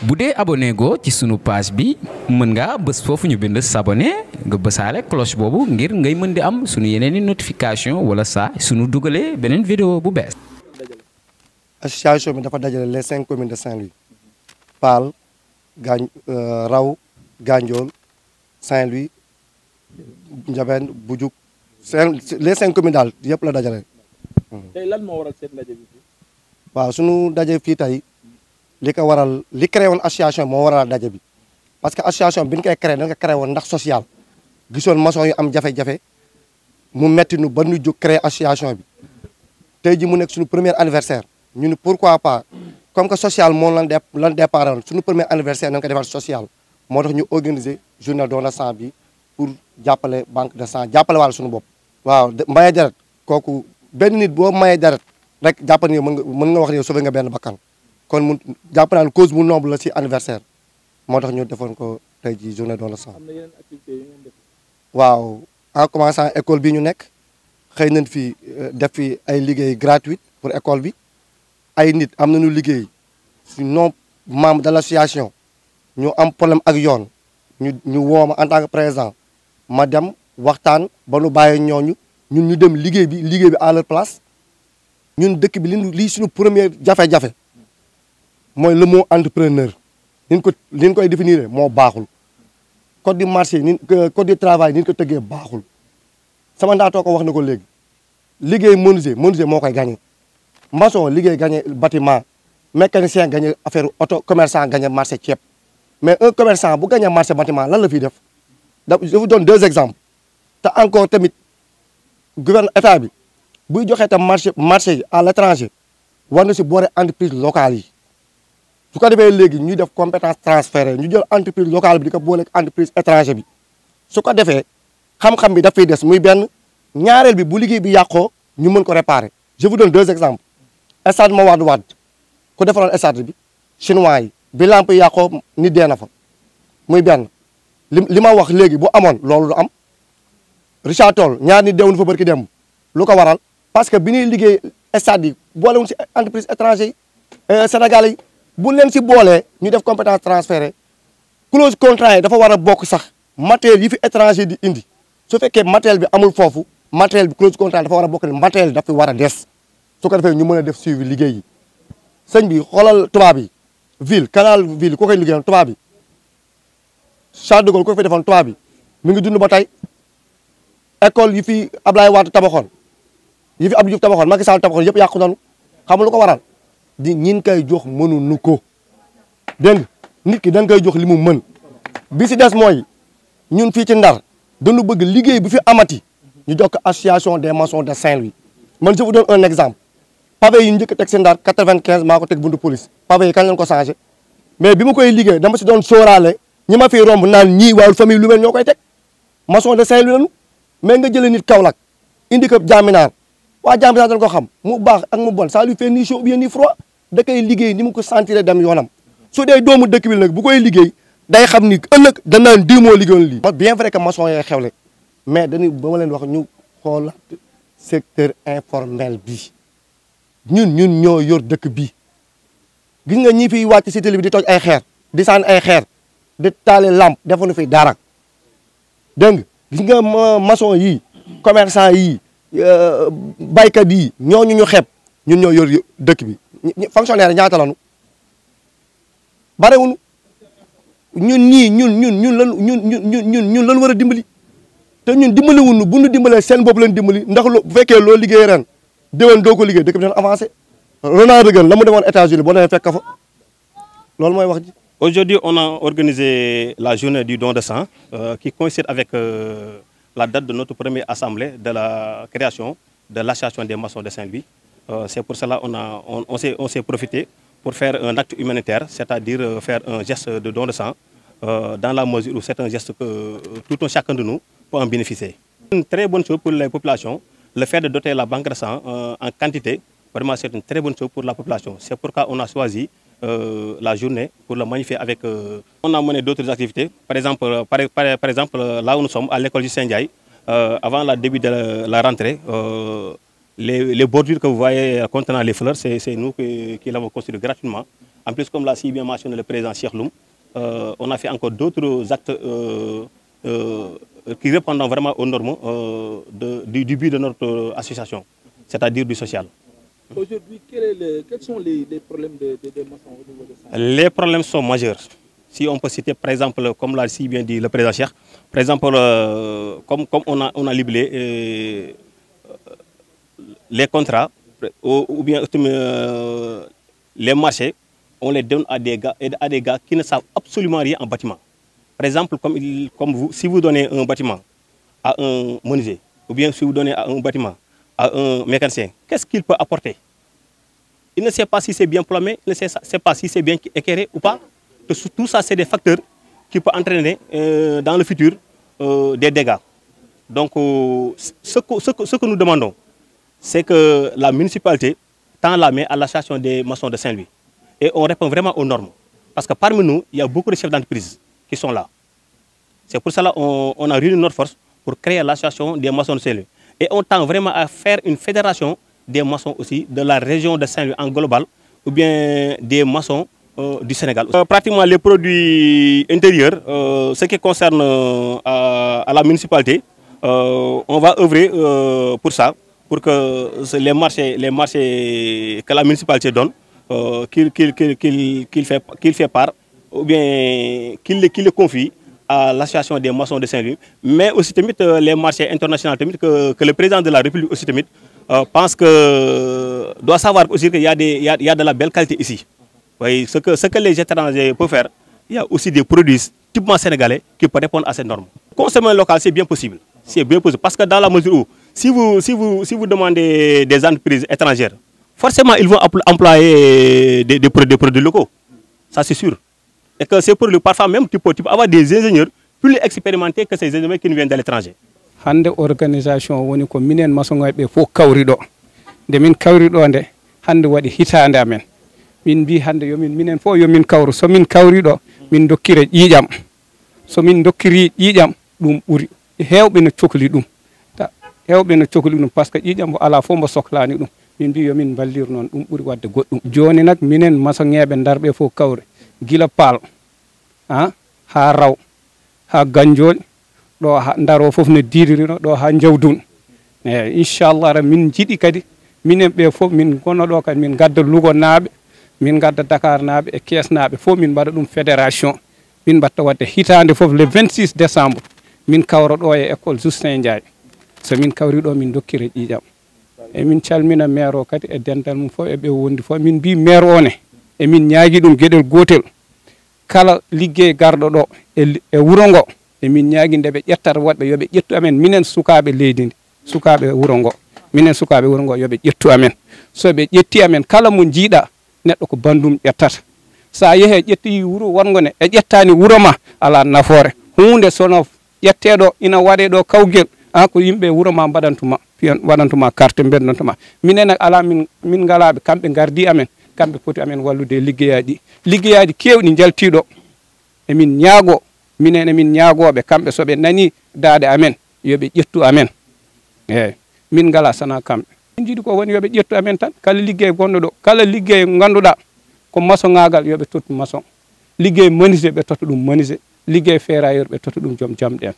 bu dee abonné go ci sunu page bi mën ngaa bës foofu ñu bind s'abonner nga bësaale cloche boobu ngir ngay mën di am sunu yeneeni notification wala saa sunu dugalee beneen vidéo bu bees. association bi dafa dajale les 5 communes de Saint-Louis Paal Raw Gandiol Saint-Louis Ndiabène Bujuk les 5 communes daal yëpp la dajale. tey lan moo waral seen ndaje bi fii. waaw sunu daje fii tey li ko waral li créé woon association moo waral daje bi parce que association bi ñu koy créé dañ ko créé woon ndax social gisoon maçon yu am jafe-jafe mu metti nu ba nu jóg créé association bi tey ji mu nekk suñu premier anniversaire ñu ni pourquoi pas comme que social moom lan départ suñu premier anniversaire nañ ko defal social moo tax ñu organiser journée don de sang bi pour jàppale banque de sang jàppale wàll suñu bopp. waaw maye deret kooku benn nit boo mayee deret rek jàpp ni mën nga wax ne sauvé nga benn bakkan kon mu jàpp naa ne cause bu noble la ci anniversaire moo tax ñu defoon ko tey jii journée don de sang. am na yeneen activités yu ngeen def. waaw en commençant école bi ñu nekk xëy nañ fi def fi ay liggéey gratuite pour école bi ay nit am nañu liggéey si non membre de l'association ñu am problème ak yoon ñu woo ma en tant que président ma dem waxtaan ba nu bàyyi ñooñu ñun ñu dem liggéey bi à leur place ñun dëkk bi lii suñu premier jafe-jafe mooy le mot entrepreneur li ñu koy définir moo baaxul code du marché code du travail ni ñu ko tëggee baaxul sama ndaatoo ko wax na ko léegi liggéey menuisier moo koy gagné maçon liggéey gagné bâtiment mécanicien gagné affaire auto commerçant gagné marché ceeb mais un commerçant bu gagné marché bâtiment lan la fiy def je vous donne 2 exemples te encore tamit gouvernement état bi buy joxee tam marché yi à l'étranger war na si boore entreprise locale yi su ko defee léegi ñuy def compétence transférée ñu jël entreprise locale bi di ko boole entreprise étranger bi su ko defee xam-xam bi daf fiy des muy benn ñaareel bi bu liggéey bi yàqoo ñu mën ko réparer. je vous donne 2 exemples stade Mawade Wade ku defaroon stade bi chinois yi bi lamp yi yàqoo nit dee na fa muy benn li ma wax léegi bu amoon loolu du am Richard Toll ñaar nit deewuñu fa barki dem lu ko waral parce que bi ñuy liggéey stade yi boolewuñ si entreprise étranger yi sénégalais yi bu leen si boolee ñu def compétence transférée clause contrat yi dafa war a bokk sax matériel yi fi étranger di indi su fekkee matériel bi amul foofu matériel bi clause contrat dafa war a bokk ne matériel bi dafa war a des su ko defee ñu mën a def suivi liggéey yi sëñ bi xoolal tubaab yi ville canal ville ko koy liggéeyoon tubaab bi Charles de Gaulle ko fi defoon tubaab bi mi ngi dund ba tey école yi fi Ablaye Wade tabaxoon yi fi Abdou Diouf tabaxoon Macky Sall tabaxoon yëpp yàqu nañu xam lu ko waral di ñin koy jox mënuñu ko dégg nga nit ki dañ koy jox li mu mën bi si des mooy ñun fii ci Ndar dañu bëgg liggéey bu fi amati ñu jox ko association des maçons de Saint-Louis man je vous donne un exemple pavé yi njëkk a teg si Ndar 95 maa ko teg buntu police pavé yi kañ lañ ko changé mais bi ma koy liggéey dama si doon sóoraale ñi ma fiy romb naan ñii waaw famille lu mel ñoo koy teg maçon de Saint-Louis lañu mais nga jëlee nit Kaolack indi ko Jaaminaar waa Jaaminaar dañ ko xam mu baax ak mu bon ça lui fait ni chaud bien ni froid da koy liggéey ni mu ko sentir dem yoonam su dee doomu dëkk bi nag bu koy liggéey day xam ni ëllëg danaan di moo liggéeyoon lii. bien vrai que maçon yee xewle mais dañuy ba ma leen wax ñu xoolaat secteur informel bi ñun ñoo yor dëkk bi gis nga ñi fiy wàcc si télé bi di toj ay xeer di sànni ay xeer di taale lamp defuñu fi dara dégg nga gis nga maçon yi commerçant yi baykat yi ñooñu ñu xeeb ñun ñoo yor dëkk bi fonctionnaire ñaata lañu barewuñu ñun lan war a dimbali te ñun dimbali wuñu bu ñu dimbalee seen bopp leen dimbali ndax bu fekkee loo liggéey ren déwén doo ko liggéey dëkk bi dana avancé Ronald Reagan la mu demoon États-Unis boo demee fekk fa loolu mooy wax ji. Aujourd'hui, on a organisé la journée du don de sang qui coïncide avec la date de notre première assemblée de la création de l'association des maçons de Saint-Louis. C'est pour cela on s'est profité pour faire un acte humanitaire, c'est-à-dire faire un geste de don de sang dans la mesure où c'est un geste que tout un chacun de nous peut en bénéficier. Une très bonne chose pour les populations, le fait de doter la banque de sang en quantité, vraiment c'est une très bonne chose pour la population. C'est pourquoi on a choisi la journée pour le magnifier avec... On a mené d'autres activités. Par exemple, là où nous sommes, à l'école du Saint-Diaye, avant le début de la rentrée, les bordures que vous voyez contenant les fleurs, c'est nous qui l'avons construit gratuitement En plus, comme l'a si bien mentionné le président Cheikh Loum, on a fait encore d'autres actes qui répondent vraiment aux normes du but de notre association, c'est-à-dire du social. Aujourd'hui, quels sont les problèmes des maçons au niveau de ça? Les problèmes sont majeurs. Si on peut citer, par exemple, comme l'a si bien dit le président Cheikh, par exemple, comme on a libellé les contrats ou bien les marchés, on les donne à des gars qui ne savent absolument rien en bâtiment. Par exemple, comme vous, si vous donnez un bâtiment à un menuisier, ou bien si vous donnez un bâtiment à un mécanicien, qu'est-ce qu'il peut apporter? Il ne sait pas si c'est bien plombé, il ne sait pas si c'est bien éclairé ou pas. Tout ça, c'est des facteurs qui peuvent entraîner dans le futur des dégâts. Donc, ce que nous demandons, c'est que la municipalité tend la main à l'association des maçons de Saint-Louis. Et on répond vraiment aux normes. Parce que parmi nous, il y a beaucoup de chefs d'entreprise qui sont là. C'est pour cela qu'on a réuni notre force pour créer l'association des maçons de Saint-Louis. Et on tend vraiment à faire une fédération des maçons aussi de la région de Saint-Louis en global, ou bien des maçons du Sénégal. Pratiquement les produits intérieurs, ce qui concerne à la municipalité, on va œuvrer pour ça, pour que les marchés que la municipalité donne, qu'il fait part, ou bien qu'il les confie à l'association des maçons de Saint-Louis, mais aussi les marchés internationaux que le président de la République aussi pense que doit savoir aussi qu'il y a de la belle qualité ici. Oui, ce que les étrangers peuvent faire, il y a aussi des produits typiquement sénégalais qui peuvent répondre à ces normes. Consommer local, c'est bien possible. C'est bien possible parce que dans la mesure où, si vous demandez des entreprises étrangères, forcément ils vont employer des produits locaux. Ça c'est sûr. Et que ces produits, parfois même, tu peux avoir des ingénieurs plus expérimentés que ces ingénieurs qui nous viennent de l'étranger. Hande organisation woni ko minen maçonŋoɓe fof kawri ɗo nde min kawri ɗo nde hande waɗi hitande amen min mbi hande minen fof yomin kawru so min kawri ɗo min dokkire ƴiiƴam so min dokkiri ƴiiƴam ɗum ɓuuri hewɓe no cohli ɗum hewɓe no cohli ɗum par ce que ƴiiƴam ala fof mbo sohlani ɗum min mbi yomin ballir noon ɗum ɓuuri wadde goɗɗum joni nak minen maçonŋeɓe darɓe fof kawre gila paal ha raw ha ganjoli ɗo ha daro fof no diririno ɗo ha jawdun eyyi inchallah ra min jiiɗi kadi minen ɓe fof min gonno ɗo kadi min gadda Louga naaɓe min gadda Dakar naaɓe e Kees naaɓe fof min mbaɗa ɗum fédération min mbatta wadde hitande fof le 26 décembre min kawra ɗo e école Justin Ndiaye so min kawri ɗo min dokkire ƴiiƴam e min calmina maire o kadi e dendal mum fof eɓe wondi fof min mbi maire o ne emin ñaagui ɗum gueɗel gotel kala liggey garɗo ɗo e wuro ngo emin ñaagui ndeɓe ƴettata woɗɓe yoɓe ƴettu amen minen sukaɓe leydi ndi sukaɓe wuro ngo minen sukaɓe wuro ngo yoɓe ƴettu amen so ɓe ƴetti amen kala mo jiiɗa neɗɗo ko bandum ƴettata sa yeehe ƴetti wuro wongo ne e ƴettani wuro ma ala nafoore hunde sono ƴetteɗo ina waɗe ɗo kawguel ko yimɓe wuro ma mbaɗantuma waɗantuma carte bendantuma minen nak ala min ngalaɓe kamɓe gardi amen kamɓe poti amen wallude liggeyaji kewɗi jaltiɗo emin ñaago minen emin ñaagoɓe kamɓe soɓe nani daade amen yoɓe ƴettu amen eyyi min ngala sana kamɓe min jiiɗi ko woni yoɓe ƴettu amen tan kala liggey gonɗo ɗo kala liggey ganduɗa ko maçonŋagal yoɓe tottu maçon liggey menuisier ɓe totta ɗum menuisier liggey ferrailleur ɓe totta ɗum joom jamɗen